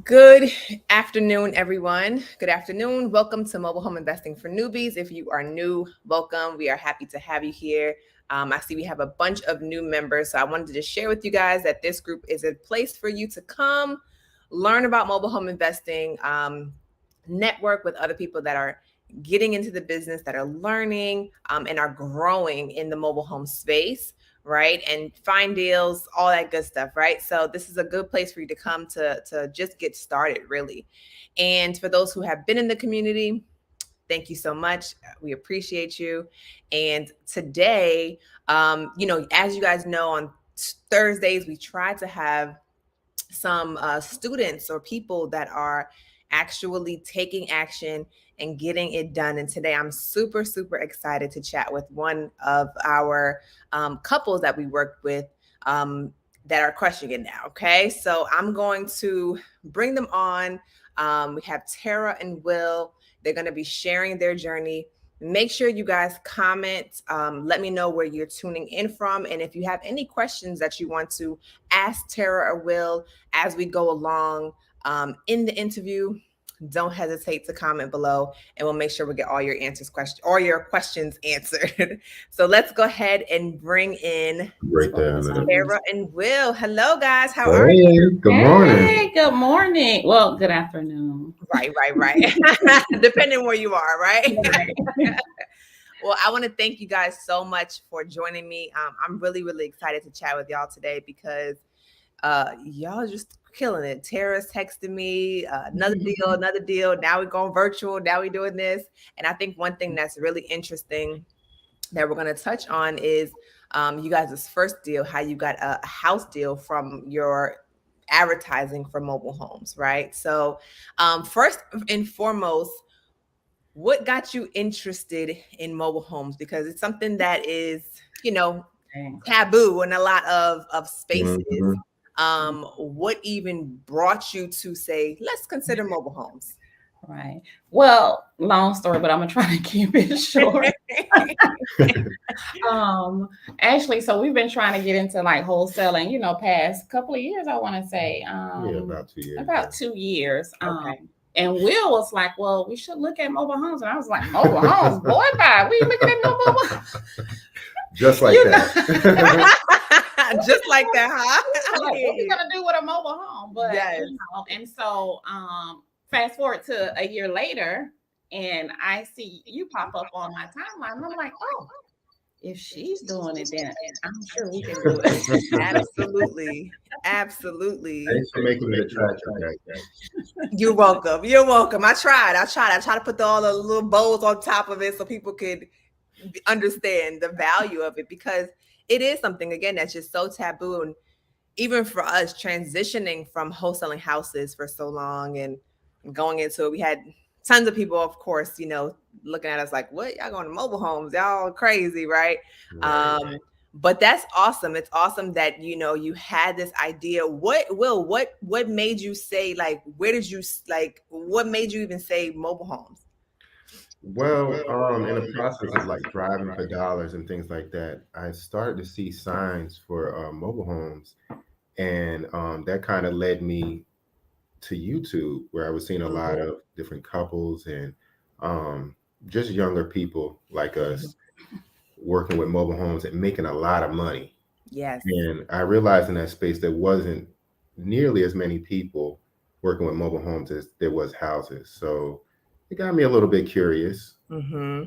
Good afternoon, everyone. Good afternoon. Welcome to Mobile Home Investing for Newbies. If you are new, welcome. We are happy to have you here. I see we have a bunch of new members, so I wanted to just share with you guys that this group is a place for you to come learn about mobile home investing, network with other people that are getting into the business, that are learning and are growing in the mobile home space, right? And find deals, all that good stuff, right? So this is a good place for you to come to just get started, really. And for those who have been in the community, thank you so much. We appreciate you. And today, as you guys know, on Thursdays, we try to have some students or people that are actually taking action and getting it done. And today I'm super, super excited to chat with one of our couples that we worked with that are crushing it now. Okay. So I'm going to bring them on. We have Tara and Will. They're going to be sharing their journey. Make sure you guys comment. Let me know where you're tuning in from. And if you have any questions that you want to ask Tara or Will as we go along in the interview, don't hesitate to comment below and we'll make sure we get all your questions answered. So let's go ahead and bring in Right there. Tara and Will. Hello, guys. How are Hey, you? good morning. Hey, good morning. Well, good afternoon. Right. Depending where you are, right? Right. Well, I want to thank you guys so much for joining me. I'm really, really excited to chat with y'all today because y'all just killing it. Tara's texting me, another deal. Now we're going virtual. Now we're doing this. And I think one thing that's really interesting that we're going to touch on is you guys' first deal, how you got a house deal from your advertising for mobile homes, right? So first and foremost, what got you interested in mobile homes? Because it's something that is, taboo in a lot of spaces. Mhm. What even brought you to say, let's consider mobile homes? Right. Well, long story, but I'm gonna try to keep it short. Um, Actually, so we've been trying to get into like wholesaling, past couple of years, I want to say. Yeah, about 2 years. About 2 years. Okay. And Will was like, well, we should look at mobile homes. And I was like, mobile homes, boy, bye. We ain't looking at no mobile homes. Just like that. Just like that, huh? Like, what we gonna do with a mobile home? But Yes. and so fast forward to a year later, and I see you pop up on my timeline. And I'm like, oh, if she's doing it, then I'm sure we can do it. Absolutely. Thanks for making it attractive, guys. You're welcome. I tried to put all the little bows on top of it so people could understand the value of it, because it is something, again, that's just so taboo. And even for us, transitioning from wholesaling houses for so long and going into it, we had tons of people, of course, looking at us like, what, y'all going to mobile homes, y'all crazy, right? Right. But that's awesome. It's awesome that you had this idea. What made you say, like, what made you even say mobile homes? Well, in the process of like driving for dollars and things like that, I started to see signs for mobile homes, and that kind of led me to YouTube, where I was seeing a lot of different couples and just younger people like us working with mobile homes and making a lot of money. Yes. And I realized in that space there wasn't nearly as many people working with mobile homes as there was houses. So it got me a little bit curious. Mm-hmm.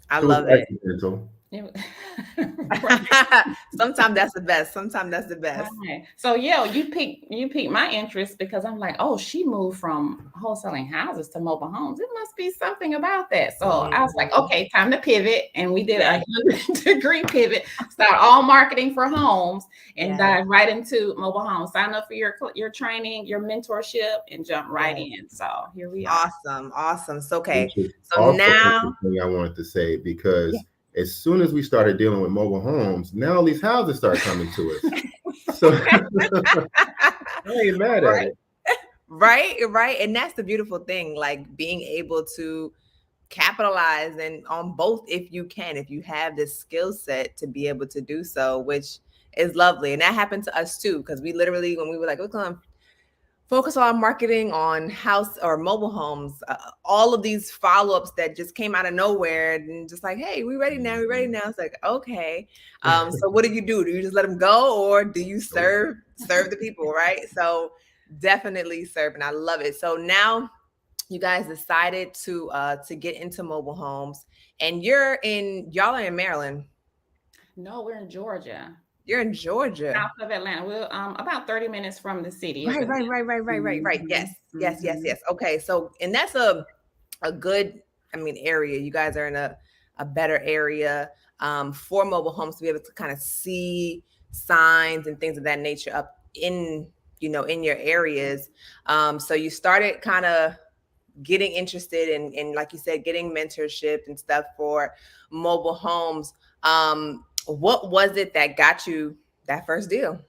I It was love it. accidental. Sometimes that's the best. Right. So yeah, you piqued my interest because I'm like, oh, she moved from wholesaling houses to mobile homes. It must be something about that. So I was like, okay, time to pivot, and we did a 100-degree pivot. Start all marketing for homes and dive right into mobile homes. Sign up for your training, your mentorship, and jump right in. So here we are. Awesome. So Which is so also now, the thing I wanted to say, because as soon as we started dealing with mobile homes, now all these houses start coming to us. So I ain't mad at it. right, and that's the beautiful thing, like being able to capitalize and on both, if you have this skill set to be able to do so, which is lovely. And that happened to us too, because we literally, when we were like, we're going focus on marketing on house or mobile homes, all of these follow-ups that just came out of nowhere and just like, hey, we ready now, we ready now. It's like, okay. So what do you just let them go, or do you serve the people, right? So definitely serve, and I love it. So now you guys decided to get into mobile homes, and y'all are in Maryland. No, we're in Georgia, You're in Georgia. south of Atlanta. We're about 30 minutes from the city. It's Right, a right, right, right, right, right, right. Mhm, Yes, yes, yes, mhm. yes. Okay, so and that's a good, I mean, area. You guys are in a better area for mobile homes to be able to kind of see signs and things of that nature up in, in your areas. So you started kind of getting interested in, like you said, getting mentorship and stuff for mobile homes. What was it that got you that first deal?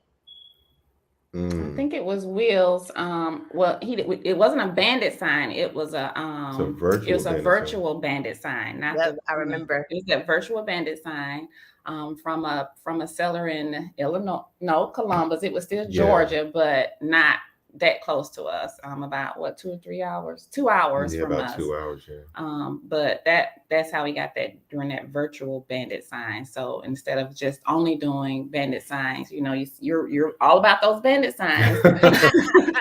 I think it was Will's. Well, it wasn't a bandit sign. It's a It virtual was a bandit sign. virtual bandit sign, not Yep, the. I remember. It was that virtual bandit sign from a seller in Illinois, no, Columbus. It was still Yeah, Georgia, but not that close to us. About what, 2 or 3 hours, 2 hours yeah, from about us. 2 hours. Yeah. But that's how we got that during that virtual bandit sign. So instead of just only doing bandit signs, you're all about those bandit signs.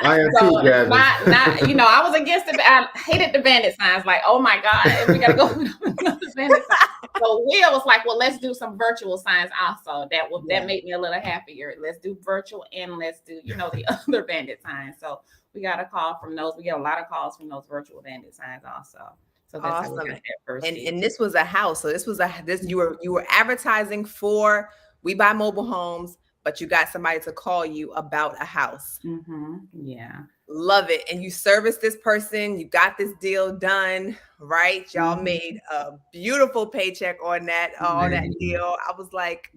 I am too, So Jasmine. not I was against it. I hated the bandit signs. Like, oh my god, we gotta go with another bandit sign. So Will was like, well, let's do some virtual signs also. That made me a little happier. Let's do virtual and let's do the other bandit signs. So we got a call from those. We get a lot of calls from those virtual bandit signs also. So that's how we Awesome. got that first And deal. and this was a house. So this you were advertising for We Buy Mobile Homes, but you got somebody to call you about a house. Yeah. Love it. And you serviced this person, you got this deal done, right? Y'all made a beautiful paycheck on that Right. deal. Right. I was like,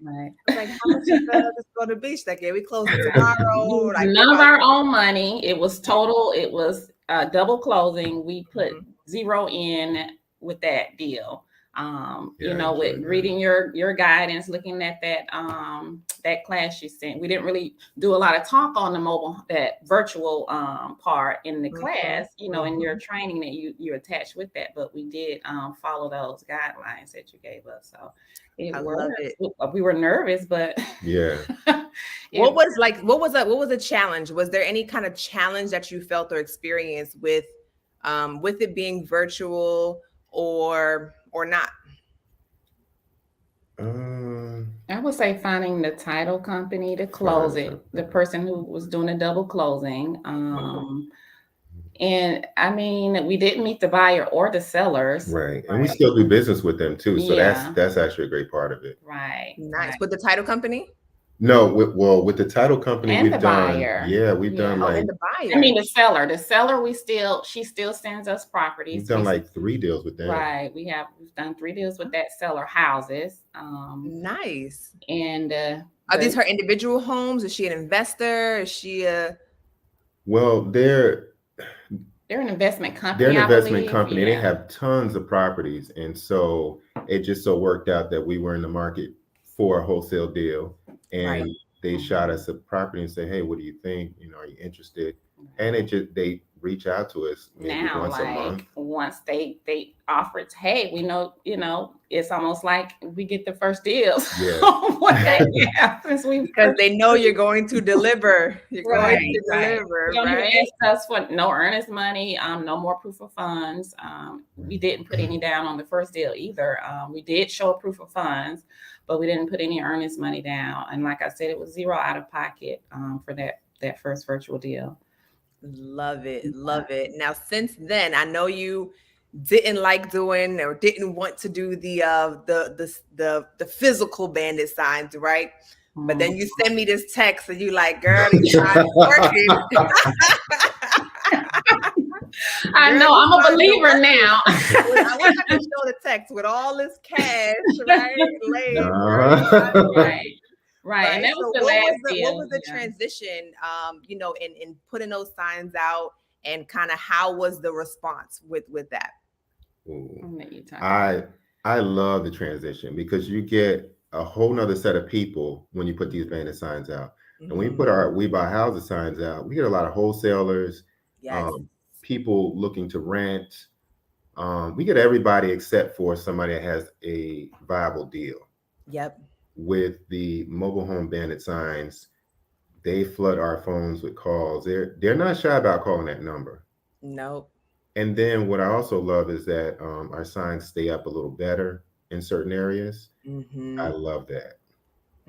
how much is this going to be? She's like, yeah, we closing tomorrow. Like, we None of about our own money. It was total. It was double closing. We put Mhm. zero in with that deal. Yeah, I With enjoyed that. reading your guidance, looking at that class you sent, we didn't really do a lot of talk on that virtual part in the class. In your training that you attached with that, but we did follow those guidelines that you gave us. So I love it. we were nervous, but Yeah. What it was a challenge? Was there any kind of challenge that you felt or experienced with it being virtual or not? I would say finding the title company to close it, the person who was doing a double closing. And I mean, we didn't meet the buyer or the sellers. Right. And we still do business with them too. So Yeah. that's actually a great part of it. Right. Nice. Right. With the title company? No, with the title company, And we've the done, buyer. we've done Oh, like, and the buyer. I mean, the seller. The seller, she still sends us properties. we've done like 3 deals with them. Right. We've done 3 deals with that seller, houses. Nice. And Are these her individual homes? Is she an investor? Is she a Well, they're an investment company. They're an I investment believe. company. Yeah. They have tons of properties. And so it just so worked out that we were in the market for a wholesale deal. And Right. they shot us a property and say, hey, what do you think? Are you interested? And they reach out to us maybe Now, once a month. once they offered, hey, we know, it's almost like we get the first deals. Yeah. Because they know you're going to deliver. You're going to deliver, You don't even right? ask us for no earnest money, no more proof of funds. We didn't put any down on the first deal either. We did show a proof of funds, but we didn't put any earnest money down. And like I said, it was zero out of pocket for that first virtual deal. Love it. Love it. Now, since then, I know you didn't like doing or didn't want to do the physical bandit signs, right? But then you send me this text and you like, girl, these signs working. I know, I'm a believer now. I wish I could show the text with all this cash, right? Right. And that was the last deal. What was the transition, in putting those signs out, and kind of how was the response with that? I love the transition because you get a whole nother set of people when you put these bandit signs out. And we put our We Buy Houses signs out. We get a lot of wholesalers, Yes. um, people looking to rent. We get everybody except for somebody that has a viable deal. Yep. With the mobile home bandit signs, they flood our phones with calls. They're not shy about calling that number. Nope. And then what I also love is that our signs stay up a little better in certain areas. I Mm-hmm. love that.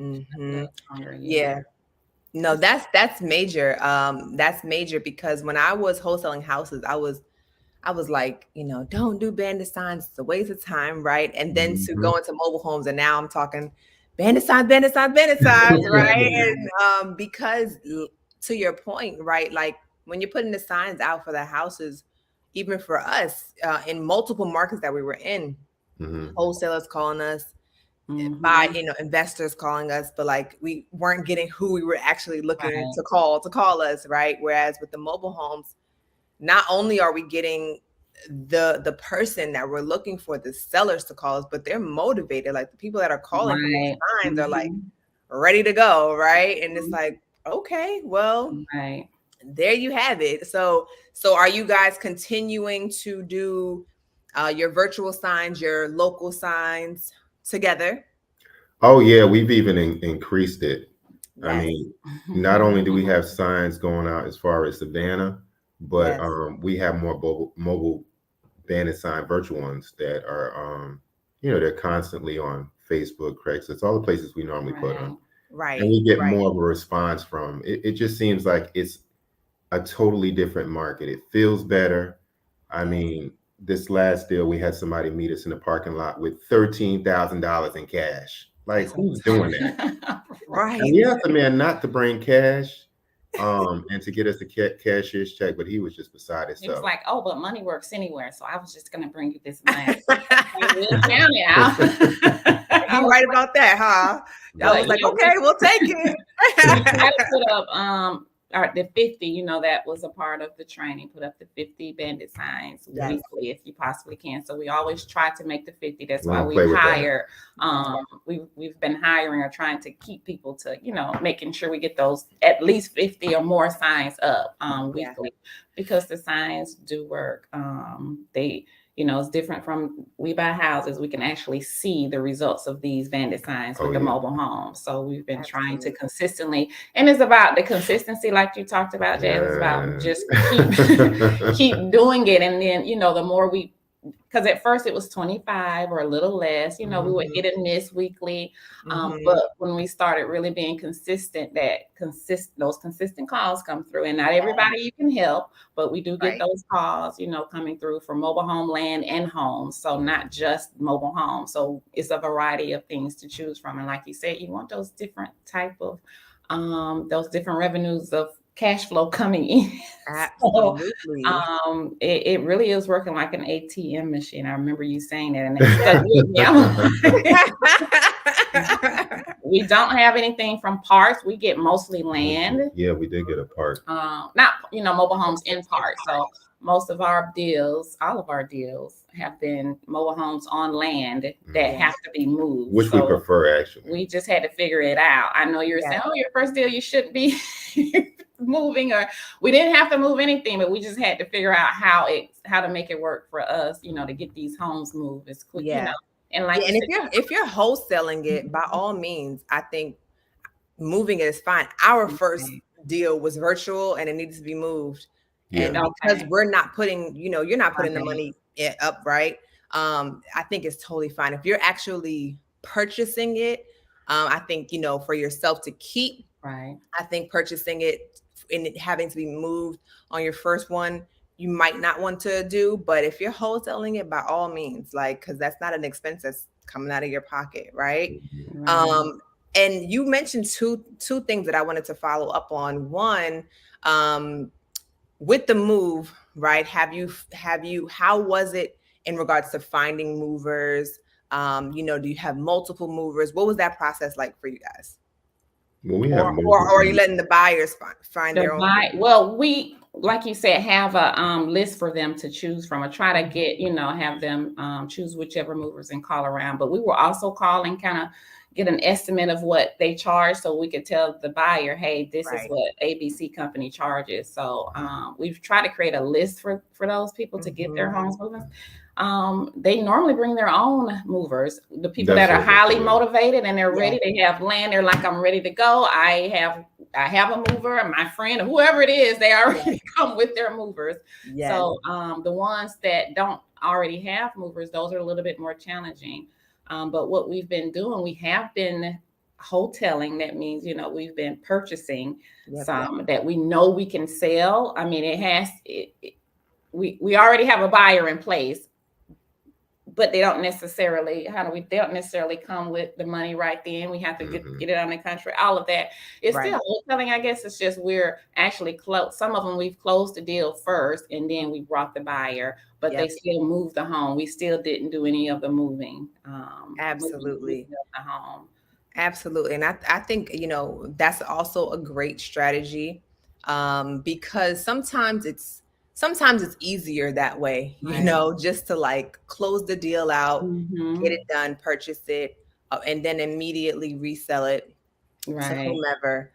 Mm-hmm. Longer, Yeah. No, that's major. That's major because when I was wholesaling houses, I was like, don't do bandit signs. It's a waste of time, right? And then to Mhm. go into mobile homes, and now I'm talking bandit signs, bandit signs, bandit signs, right? And because to your point, right? Like when you're putting the signs out for the houses, even for us in multiple markets that we were in, Mhm. wholesalers calling us, by Mhm. investors calling us, but like we weren't getting who we were actually looking Right. to call us, right? Whereas with the mobile homes, not only are we getting the person that we're looking for, the sellers to call us, but they're motivated. Like the people that are calling from these Right. signs are like Mhm. ready to go, right? And it's like, okay, well, Right. there you have it. So are you guys continuing to do your virtual signs, your local signs together? Oh yeah, we've even increased it. I Yes. mean, not only do we have signs going out as far as Savannah, but Yes. we have more mobile bandit sign virtual ones that are they're constantly on Facebook, Craigslist, all the places we normally put them, Right. and Right. we get Right. more of a response from it. It just seems like it's a totally different market. It feels better. I Yes. mean, this last deal, we had somebody meet us in the parking lot with $13,000 in cash. Like, That's what I'm who's doing that? And right. we asked the man not to bring cash, and to get us a cashier's check, but he was just beside He was himself. like, "Oh, but money works anywhere, so I was just gonna bring you this money." We'll count it out. I You was right like, about that, huh? I was but like, yeah, okay, we'll take it. we try to put up the 50, that was a part of the training, put up the 50 bandit signs Yes. weekly if you possibly can. So we always try to make the 50. That's We why don't we play with that. hire we've been hiring or trying to keep people to, making sure we get those at least 50 or more signs up weekly, because the signs do work. They it's different from We Buy Houses. We can actually see the results of these bandit signs with Oh the yeah. mobile homes. So we've been trying to Absolutely. consistently, and it's about the consistency, like you talked about, Jazz. It's about just keep doing it, and then the more we, because at first it was 25 or a little less, we would hit and miss weekly. But when we started really being consistent, those consistent calls come through, and not everybody you can help, but we do get Right. those calls, coming through for mobile home land and homes. So not just mobile homes. So it's a variety of things to choose from. And like you said, you want those different type of those different revenues of cash flow coming in. So Absolutely. it really is working like an ATM machine. I remember you saying that, and it stuck with me. We don't have anything from parts. We get mostly land. Yeah, we did get a part. Not mobile homes in parts. So most of our deals, all of our deals, have been mobile homes on land that have to be moved. Which we prefer, actually. We just had to figure it out. I know you're saying, "Oh, your first deal, you shouldn't be moving," or we didn't have to move anything, but we just had to figure out how to make it work for us, to get these homes moved as quick, And like, and if you're wholesaling it, by all means, I think moving it is fine. Our first deal was virtual and it needs to be moved. Yeah. And because we're not putting, you're not putting the money up, right? I think it's totally fine. If you're actually purchasing it, I think, for yourself to keep, right. I think purchasing it and it having to be moved on your first one, you might not want to do. But if you're wholesaling it, by all means, because that's not an expense that's coming out of your pocket, right? Right. And you mentioned two things that I wanted to follow up on. One, with the move, right? How was it in regards to finding movers? Do you have multiple movers? What was that process like for you guys? Well, we have or are you letting the buyers find their own? Well, we, like you said, have a list for them to choose from, or try to get, have them choose whichever movers and call around. But we were also calling, kind of get an estimate of what they charge, so we could tell the buyer, hey, this is Right. what ABC company charges. So we've tried to create a list for those people to get their homes moving. They normally bring their own movers. The people That's that are what they highly do. motivated and they're Yeah. ready, they have land, they're like, I'm ready to go. I have a mover, my friend, or whoever it is, they already come with their movers. Yes. So the ones that don't already have movers, those are a little bit more challenging. But what we've been doing, we have been hoteling. That means, we've been purchasing some that we know we can sell. I mean, we already have a buyer in place, but they don't necessarily come with the money right then. We have to get it on the contract, all of that. It's still wholesaling, I guess. It's just we're actually close. Some of them we've closed the deal first and then we brought the buyer, but they still moved the home. We still didn't do any of the moving. Absolutely. Moving the home. Absolutely. And I think, that's also a great strategy, because sometimes it's easier that way, just to like close the deal out, get it done, purchase it, and then immediately resell it to whomever.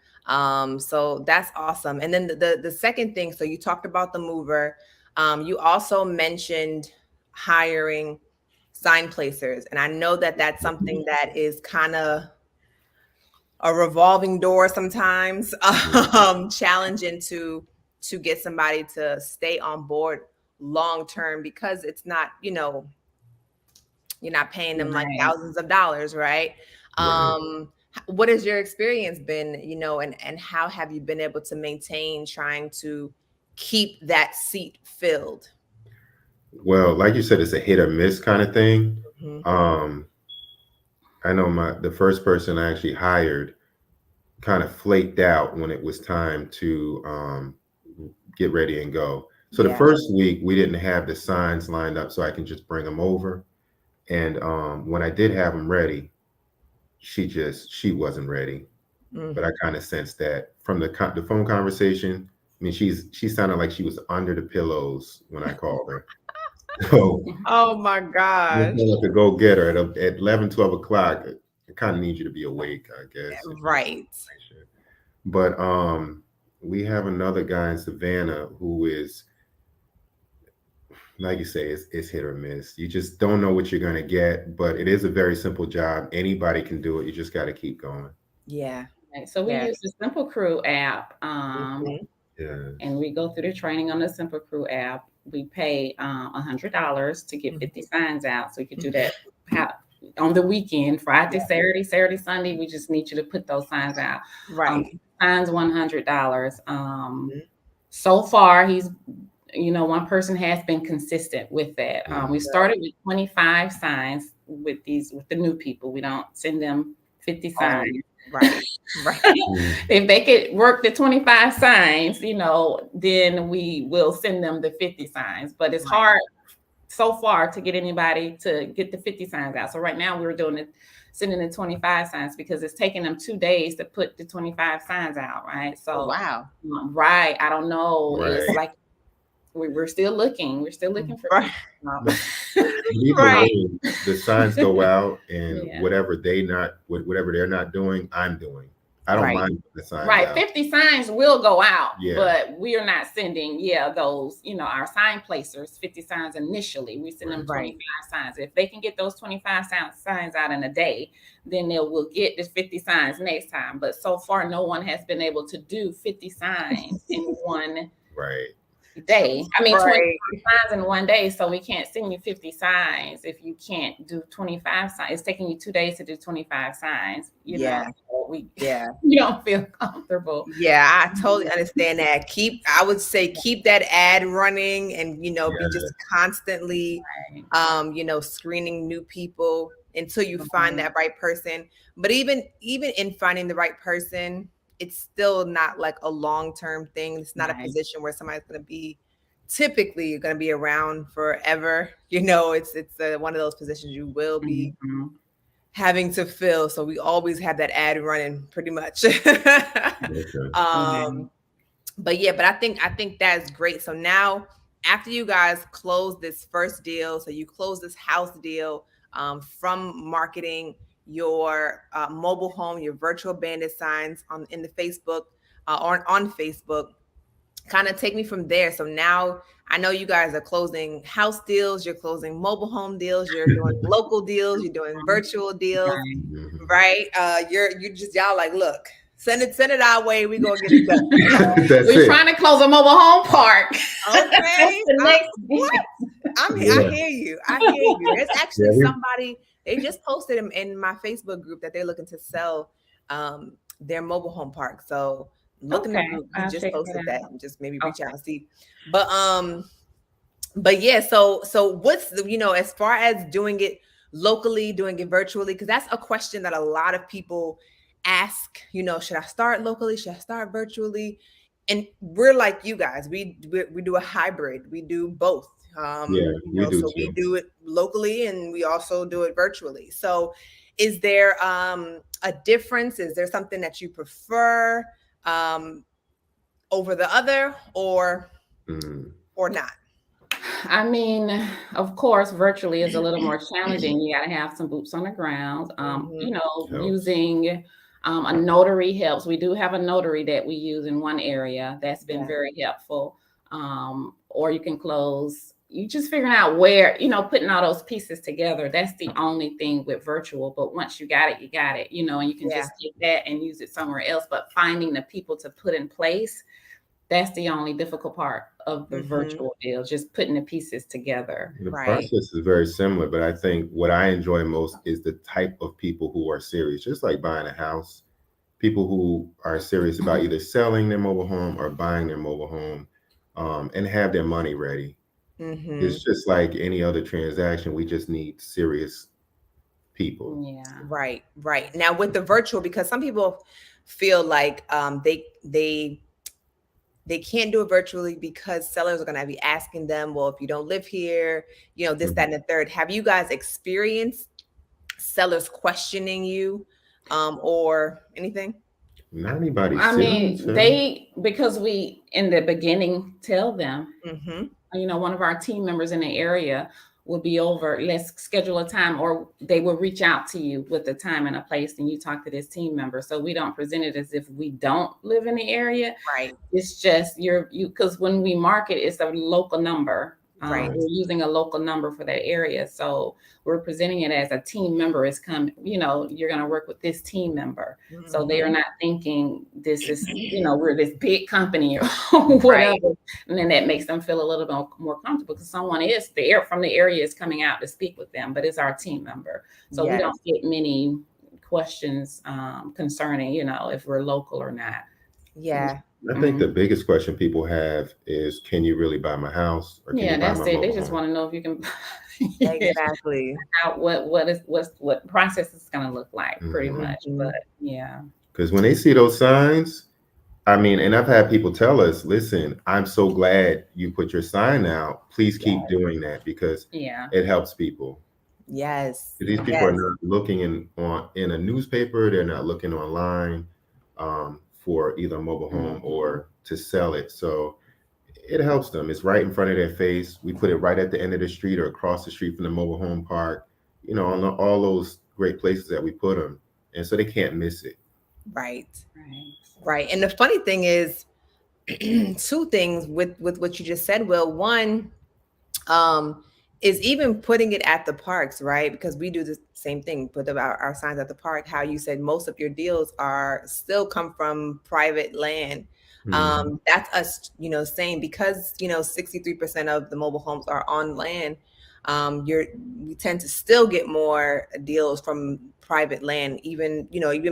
So that's awesome. And then the second thing, so you talked about the mover. You also mentioned hiring sign placers. And I know that that's something that is kind of a revolving door sometimes, challenging to get somebody to stay on board long term, because it's not, you're not paying them like thousands of dollars, right? What has your experience been, and how have you been able to maintain trying to keep that seat filled? Well, like you said, it's a hit or miss kind of thing. I know the first person I actually hired kind of flaked out when it was time to get ready and go. So the first week we didn't have the signs lined up so I can just bring them over. And when I did have them ready, she wasn't ready. But I kind of sensed that from the phone conversation. I mean, she sounded like she was under the pillows when I called her. So oh my gosh. to go get her at 11, 12 o'clock. I kind of need you to be awake, I guess. Right. But we have another guy in Savannah who is, like you say, it's hit or miss. You just don't know what you're going to get, but it is a very simple job. Anybody can do it. You just got to keep going. Yeah. So we use the Simple Crew app, and we go through the training on the Simple Crew app. We pay $100 to get 50 signs out. So you can do that on the weekend, Friday, Saturday, Sunday. We just need you to put those signs out. Signs $100. So far, he's, one person has been consistent with that. We started with 25 signs with the new people. We don't send them 50 signs. Right. If they could work the 25 signs, then we will send them the 50 signs. But it's hard so far to get anybody to get the 50 signs out. So right now we're sending the 25 signs because it's taking them 2 days to put the 25 signs out, right? So wow. I don't know. It's like we're still looking. We're still looking for the signs go out, and whatever they're not doing, I'm doing. I don't mind the signs out. 50 signs will go out, but we are not sending those, our sign placers 50 signs initially. We send them 25 signs. If they can get those 25 signs out in a day, then we'll get the 50 signs next time. But so far no one has been able to do 50 signs in one day. I mean, 25 signs in one day. So we can't send you 50 signs if you can't do 25 signs. It's taking you 2 days to do 25 signs. You know, you don't feel comfortable. Yeah, I totally understand that. I would say keep that ad running, and be just constantly screening new people until you find that right person. But even in finding the right person, it's still not like a long-term thing. It's not a position where somebody's going to be typically going to be around forever. It's one of those positions you will be having to fill. So we always have that ad running pretty much. But I think that's great. So now after you guys close this first deal, so you close this house deal, from marketing, your mobile home, your virtual bandit signs on in the Facebook or on Facebook. Kind of take me from there. So now I know you guys are closing house deals, you're closing mobile home deals, you're doing local deals, you're doing virtual deals, Right. Mhm. right? You just y'all like, look, send it our way, we gonna get it done. That's We're it. trying to close a mobile home park. That's Okay, the next what? thing. I Yeah, hear you. I hear you. There's yeah, actually somebody they just posted in my Facebook group that they're looking to sell their mobile home park. So look in the Okay, group. He I'll just check that posted that. out. And just maybe reach out Okay. and see. But yeah, so what's the, as far as doing it locally, doing it virtually, because that's a question that a lot of people ask, should I start locally, should I start virtually? And we're like you guys, we do a hybrid, we do both. yeah, we do So we too. do it locally and we also do it virtually. So is there a difference? Is there something that you prefer um over the other, Mm. or not? I mean, of course, virtually is a little more challenging. You got to have some boots on the ground. Hmm. Helps. Using a notary helps. We do have a notary that we use in one area that's been Yeah. very helpful. Or you can close. You just figuring out where, putting all those pieces together. That's the only thing with virtual. But once you got it, and you can Yeah. just take that and use it somewhere else. But finding the people to put in place, that's the only difficult part of the Hmm. virtual deal, just putting the pieces together. The Right. process is very similar, but I think what I enjoy most is the type of people who are serious, just like buying a house. People who are serious about either selling their mobile home or buying their mobile home, and have their money ready. Hmm. It's just like any other transaction. We just need serious people. Yeah. Right. Right. Now with the virtual, because some people feel like they can't do it virtually because sellers are going to be asking them, well, if you don't live here, this, that, Mhm. and the third. Have you guys experienced sellers questioning you, or anything? Not anybody I serious, mean, huh? because we in the beginning tell them, Hmm. one of our team members in the area will be over, let's schedule a time, or they will reach out to you with a time and a place, and you talk to this team member. So we don't present it as if we don't live in the area. Right. It's just because when we market, it's a local number. Right. We're using a local number for that area. So we're presenting it as a team member is coming, you're going to work with this team member. So they are Hmm. not thinking this is, we're this big company or whatever. Right. And then that makes them feel a little bit more comfortable because someone is there from the area is coming out to speak with them, but it's our team member. So we Yes. don't get many questions concerning, if we're local or not. Yeah. I think Mhm. the biggest question people have is, can you really buy my house or can you Yeah, buy that's my it. They mobile just home? want to know if you can yeah, Exactly. out what process is going to look like, pretty Hmm. much. But Hmm. yeah, Because when they see those signs, I mean, and I've had people tell us, listen, I'm so glad you put your sign out. Please keep yeah, doing that because yeah. it helps people. Yes. These people are Yes. not looking in a newspaper. They're not looking online, for either a mobile home Mhm. or to sell it. So it helps them. It's right in front of their face. We put it right at the end of the street or across the street from the mobile home park. On all those great places that we put them, and so they can't miss it. Right. Right. Right. And the funny thing is, two things with what you just said, Will. One, um is even putting it at the parks, right? Because we do the same thing, put our signs at the park. How you said most of your deals are still come from private land. Mhm. That's us, saying, because 63% of the mobile homes are on land. We tend to still get more deals from private land, even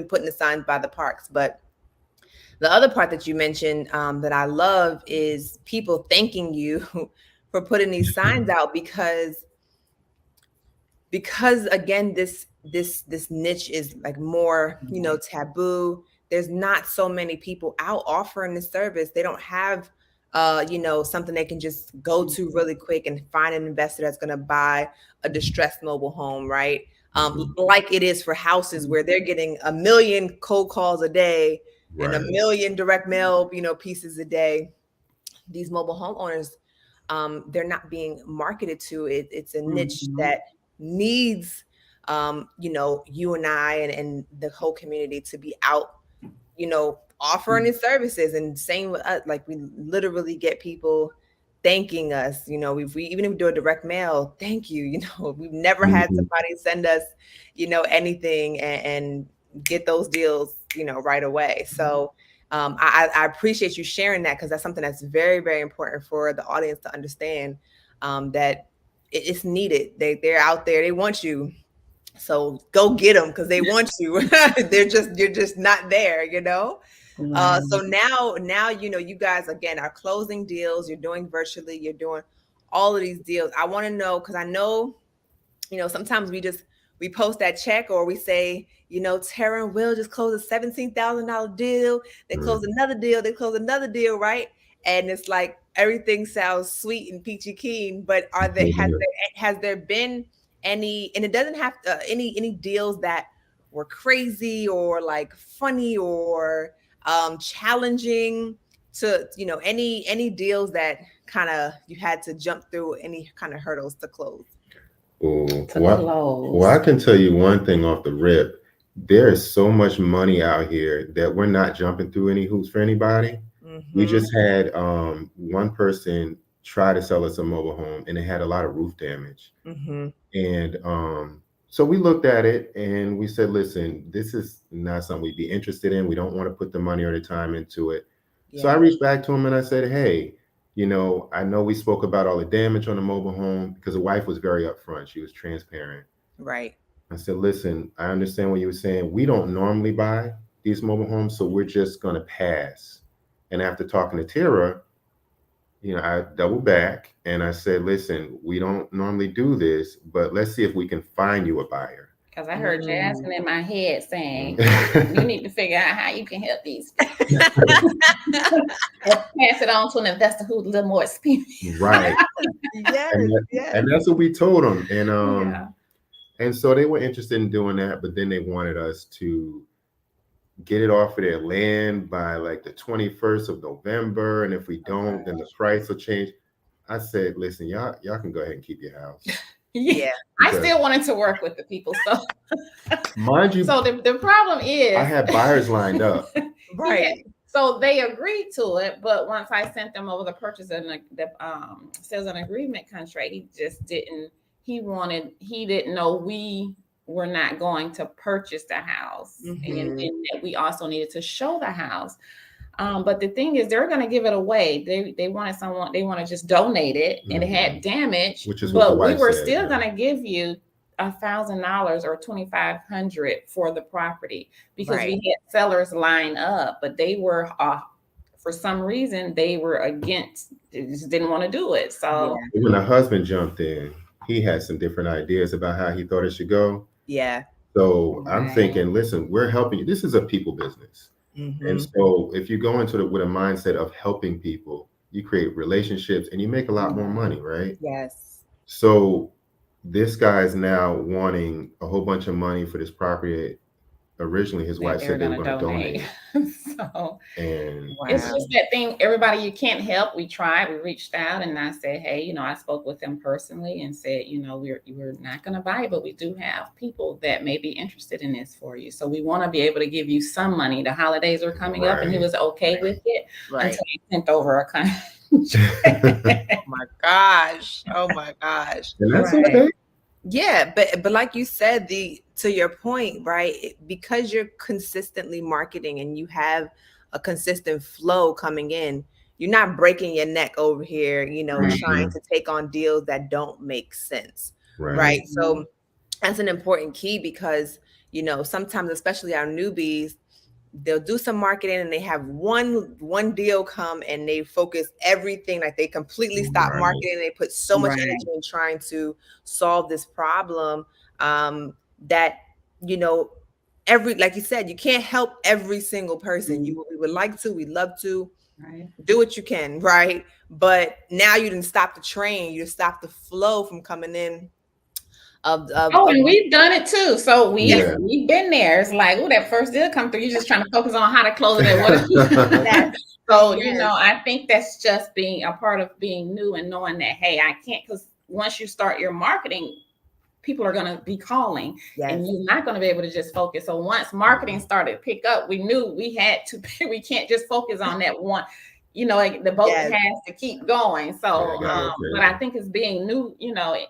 putting the signs by the parks. But the other part that you mentioned, that I love, is people thanking you for putting these signs out, because again, this niche is like more, Mhm. taboo. There's not so many people out offering this service. They don't have something they can just go to Mhm. really quick and find an investor that's going to buy a distressed mobile home, right? Mhm. Like it is for houses, Mhm. where they're getting a million cold calls a day and a Right. million direct mail pieces a day. These mobile homeowners, they're not being marketed to. It's a niche Mhm. that needs you and I and the whole community to be out, offering his services. And same with us, like we literally get people thanking us. We even if we do a direct mail, thank you. We've never had Mhm. somebody send us, anything and get those deals, right away. So I appreciate you sharing that, because that's something that's very, very important for the audience to understand, that it's needed. They're out there. They want you. So go get them, because they want you. You're just not there. So Right. now, you guys again are closing deals. You're doing virtually. You're doing all of these deals. I want to know, because I know, sometimes we post that check, or we say, Tara and Will just closed a $17,000 deal. They closed Mhm. another deal. They closed another deal, right? And it's like everything sounds sweet and peachy keen, but has there been any? And it doesn't have to, any deals that were crazy or like funny or challenging, to any deals that kind of you had to jump through any kind of hurdles to close. Oh, To well, I close. can tell you one thing off the rip. There is so much money out here that we're not jumping through any hoops for anybody. We Mm-hmm. just had one person try to sell us a mobile home, and it had a lot of roof damage. Mm-hmm. And so we looked at it and we said, listen, this is not something we'd be interested in. We don't want to put the money or the time into it. So I Yeah. reached back to him and I said, hey, I know we spoke about all the damage on the mobile home, because the wife was very upfront. She was transparent. Right. I said, listen, I understand what you were saying. We don't normally buy these mobile homes, so we're just going to pass. And after talking to Tara, I doubled back and I said, listen, we don't normally do this, but let's see if we can find you a buyer. Because I heard Mm. Jasmine in my head saying, you Mm. need to figure out how you can help these people. Or pass it on to an investor who's a little more experienced. Right. Yes. And Yes. that's what we told them. Yeah. And so they were interested in doing that, but then they wanted us to get it off of their land by like the 21st of November. And if we don't, then the price will change. I said, listen, y'all can go ahead and keep your house. Yeah. Yeah. I Because still wanted to work with the people. So mind you, so the problem I is had buyers lined up. yeah. Right. So they agreed to it, but once I sent them over the purchase and the sales and agreement contract, he just didn't. He didn't know we were not going to purchase the house, and Mm-hmm. that we also needed to show the house. But the thing is, they're going to give it away. They wanted someone. They want to just donate it, and it had Mhm. damage. Which is what the But we wife were said. still Yeah. going to give you $1,000 or $2,500 for the property, because Right. we had sellers line up, but they were for some reason they were against. They just didn't want to do it. So Yeah. When the husband jumped in, he had some different ideas about how he thought it should go. Yeah. So I'm right, thinking, listen, we're helping you. This is a people business. And Mm-hmm. so if you go into it with a mindset of helping people, you create relationships and you make a lot more money, right? Yes. So this guy is now wanting a whole bunch of money for this property. Originally, his that wife they were said they going were to going to donate. donate. So And, it's Wow. just that thing, everybody you can't help. We tried, we reached out, and I said, hey, I spoke with them personally and said, we're not going to buy it, but we do have people that may be interested in this for you. So we want to be able to give you some money. The holidays are coming up, and he right. was okay with it Right. until I sent over a contract. Oh my gosh. Oh my gosh. And that's Right. okay. Yeah, but like you said, to your point, right? Because you're consistently marketing and you have a consistent flow coming in, you're not breaking your neck over here, Right. trying Mhm. to take on deals that don't make sense, Right. right? Mhm. So that's an important key, because sometimes, especially our newbies, they'll do some marketing and they have one deal come and they focus everything, like they completely stop Right. marketing. They put so much Right. energy in trying to solve this problem, that you know every like you said, you can't help every single person. We would like to, we'd love to Right. do what you can, right? But now you didn't stop the train, you stop the flow from coming in Oh, of and we've done it too. So Yeah. we've been there. It's like, oh, that first deal come through. You're just trying to focus on how to close it and what. yes, So yes, I think that's just being a part of being new and knowing that, hey, I can't, because once you start your marketing, people are going to be calling, Yes. and you're not going to be able to just focus. So once marketing started to pick up, we knew we had to, we can't just focus on that one. Like the boat Yes. has to keep going. So, Yeah, but I think it's being new,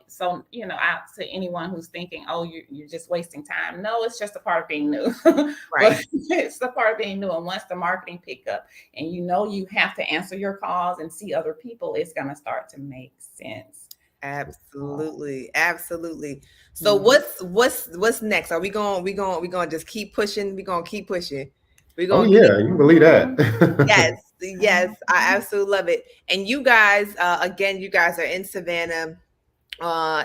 so, out to anyone who's thinking, oh, you're just wasting time. No, it's just a part of being new. Right. But it's the part of being new. And once the marketing pick up and you have to answer your calls and see other people, it's going to start to make sense. Absolutely. Absolutely. So what's next? Are we going to just keep pushing? We're going to keep pushing. We're Oh going yeah, you can believe that. Yes, I absolutely love it. And you guys, again, you guys are in Savannah,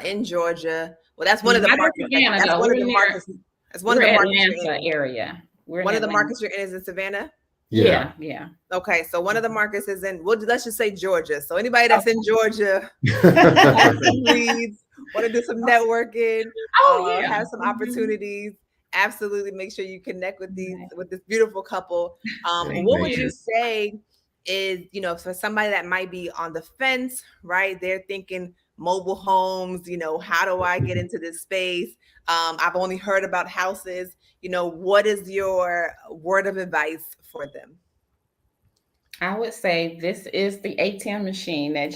in Georgia. Well, that's one of the Not in markets. Savannah, That's though. one of We're the near- markets. That's one of We're the markets you're Atlanta in. area. We're One in of the Atlanta. markets you're in is in Savannah. Yeah. Okay, so one of the markets is in. Well, let's just say Georgia. So anybody that's in Georgia, leads, want to do some networking, have some opportunities. Absolutely, make sure you connect with this beautiful couple. What would you say is, for somebody that might be on the fence, right? They're thinking mobile homes. How do I get into this space? I've only heard about houses. What is your word of advice for them? I would say this is the ATM machine that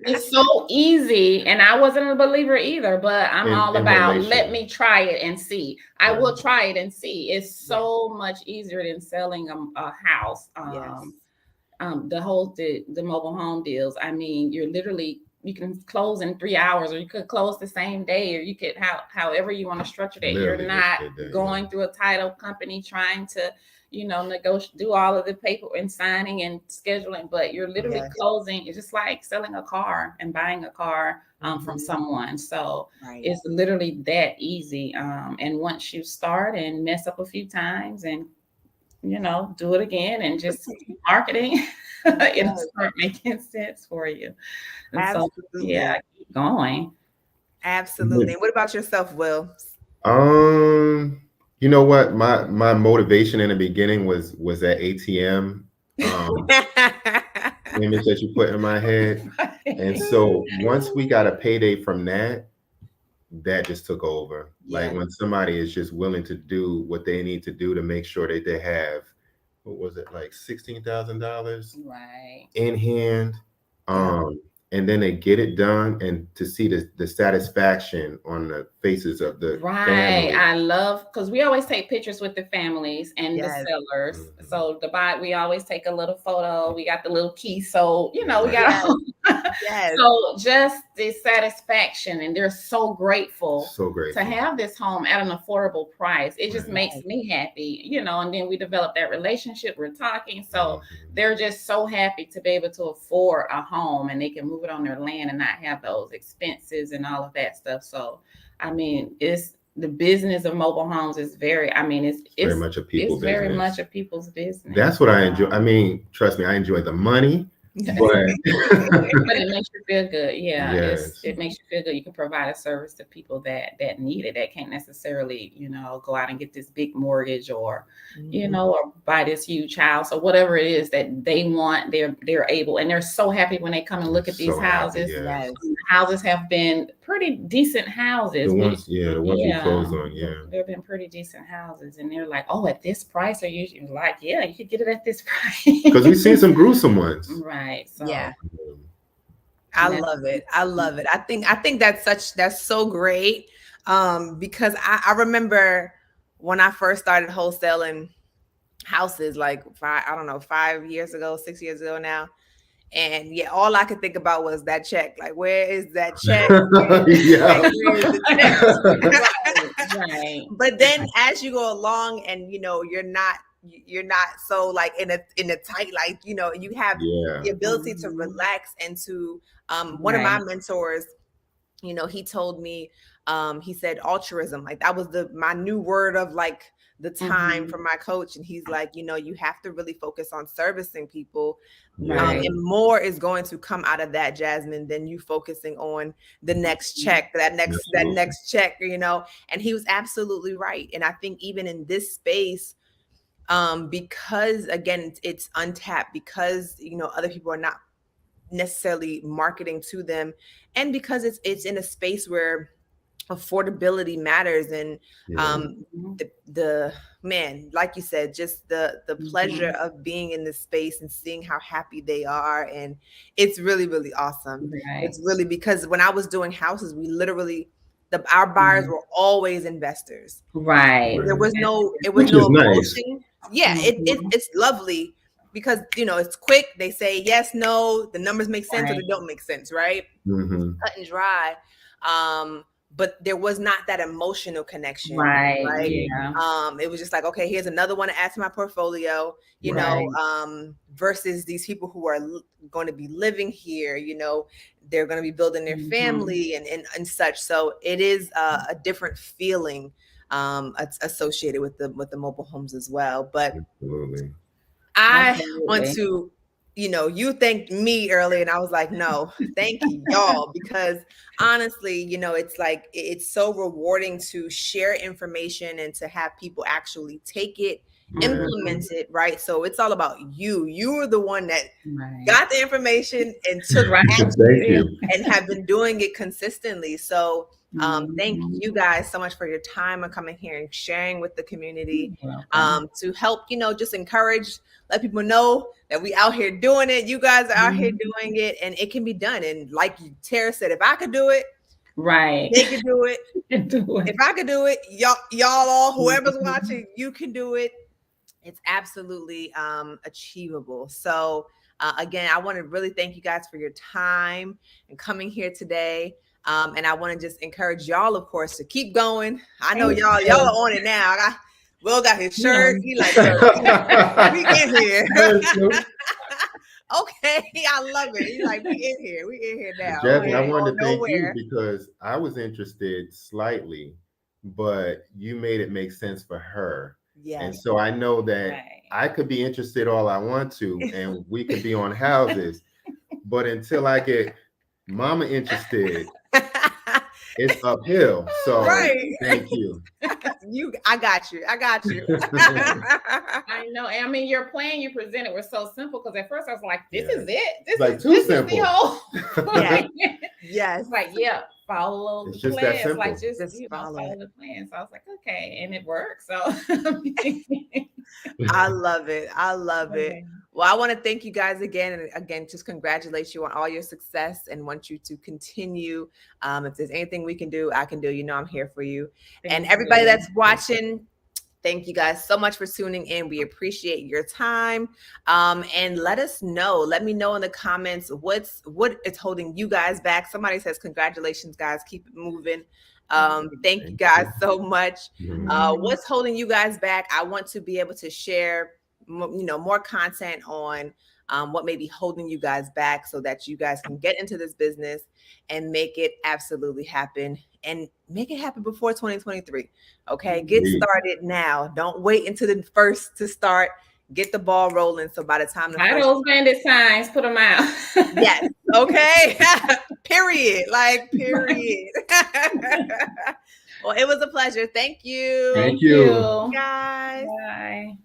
it's so easy. And I wasn't a believer either, but I'm all about let me try it and see. I will try it and see. It's so much easier than selling a house. The mobile home deals. I mean, you can close in 3 hours, or you could close the same day, or you could however you want to structure that. You're not going through a title company trying to negotiate, do all of the paper and signing and scheduling, but you're literally closing. It's just like selling a car and buying a car from someone. So it's literally that easy. And once you start and mess up a few times and do it again and just keep marketing, it'll start making sense for you. And absolutely. So, keep going. Absolutely. What about yourself, Will? You know what? My motivation in the beginning was that ATM image that you put in my head. And so once we got a payday from that just took over. Like when somebody is just willing to do what they need to do to make sure that they have, what was it, like $16,000 in hand. And then they get it done, and to see the satisfaction on the faces of the family. I love, because we always take pictures with the families and the sellers. So we always take a little photo. We got the little key, so we got so just the satisfaction, and they're so grateful to have this home at an affordable price. It just makes me happy, and then we develop that relationship. We're talking, so they're just so happy to be able to afford a home, and they can move it on their land and not have those expenses and all of that stuff. So I mean, the business of mobile homes is it's very much a people's business. Very much a people's business. That's what I enjoy. I mean, trust me, I enjoy the money, but it makes you feel good. It makes you feel good. You can provide a service to people that need it, that can't necessarily, go out and get this big mortgage or, or buy this huge house or whatever it is that they want. They're able, and they're so happy when they come and look at these houses. Houses have been pretty decent houses. The ones we closed on, they've been pretty decent houses, and they're like, oh, at this price, or you like, you could get it at this price. Because we've seen some gruesome ones. Right. So I love it. I love it. I think that's so great. Because I remember when I first started wholesaling houses, like 5 years ago, 6 years ago now. And all I could think about was that check. Like, where is that check? Where is the check? But then as you go along and, you're not so like in a tight, like, you have the ability to relax and to, one of my mentors, he told me, he said altruism, like that was my new word of like the time from my coach. And he's like, you have to really focus on servicing people. And more is going to come out of that, Jasmine, than you focusing on the next check, that next check, and he was absolutely right. And I think even in this space, because again, it's untapped, because, other people are necessarily marketing to them, and because it's in a space where affordability matters. And Yeah. the man, like you said, just the pleasure Mhm. of being in this space and seeing how happy they are, and it's really, really awesome. Right. It's really, because when I was doing houses, we literally, our buyers Mhm. were always investors. Right. There Right. was no, it was Which no is nice. emotion. Yeah, Mhm. it's lovely, because it's quick. They say yes, no, the numbers make sense or Right. they don't make sense, right? Hmm. Cut and dry. But there was not that emotional connection, Right. right? Yeah. It was just like, okay, here's another one to add to my portfolio, Right. versus these people who are going to be living here, they're going to be building their Mhm. family and such. So it is a different feeling associated with the mobile homes as well. But Absolutely. I want Absolutely. to, you thanked me earlier, and I was like, no, thank y'all, because honestly, it's like it's so rewarding to share information and to have people actually take it, Yeah. implement it, right? So it's all about you. You were the one that Right. got the information and took Right. Thank action you. and have been doing it consistently. So thank Mhm. you guys so much for your time and coming here and sharing with the community, You're welcome. to help, just encourage, let people know that we out here doing it. You guys are out here Mhm. doing it, and it can be done. And like Tara said, if I could do it, Right. they could do it. Do If it. I could do it, y'all all, whoever's Mhm. watching, you can do it. It's absolutely achievable. So again, I want to really thank you guys for your time and coming here today. And I want to just encourage y'all, of course, to keep going. I know Thank y'all are you. on it now. Will got his Yeah. shirt. He like, look, we in here. Thank you. Okay, I love it. He's like, we in here. We in here now. We Jasmine, I ain't Right. wanted going to thank you nowhere. because I was interested slightly, but you made it make sense for her. And Yes. so I know that Right. I could be interested all I want to, and we could be on houses, but until I get mama interested, it's uphill. So Right. thank you. I got you. I got you. I know. And I mean, your plan you presented was so simple because at first I was like, "This Yeah. is it. It's like too This is the simple. whole." Yes. plan." Yes. It's like, yeah, follow It's the just that plan. It's like simple. just Just follow follow it. the plan. So I was like, okay, and it worked. So I love it. I love it. okay. Well, I want to thank you guys again. And again, just congratulate you on all your success and want you to continue. If there's anything we can do, I can do. I'm here for you. And Thank everybody you. that's watching, thank you guys so much for tuning in. We appreciate your time. And let us know. Let me know in the comments what is holding you guys back. Somebody says, congratulations, guys. Keep it moving. Thank you Thank guys you. so much. Mhm. What's holding you guys back? I want to be able to share, more content on what may be holding you guys back so that you guys can get into this business and make it absolutely happen, and make it happen before 2023. Okay, get Indeed. started now. Don't wait until the first to start. Get the ball rolling. So by the time the Buy first, those bandit signs, put them out. yes, okay, period, like period. Well, it was a pleasure. Thank you, Thank Thank you. you. guys. Bye.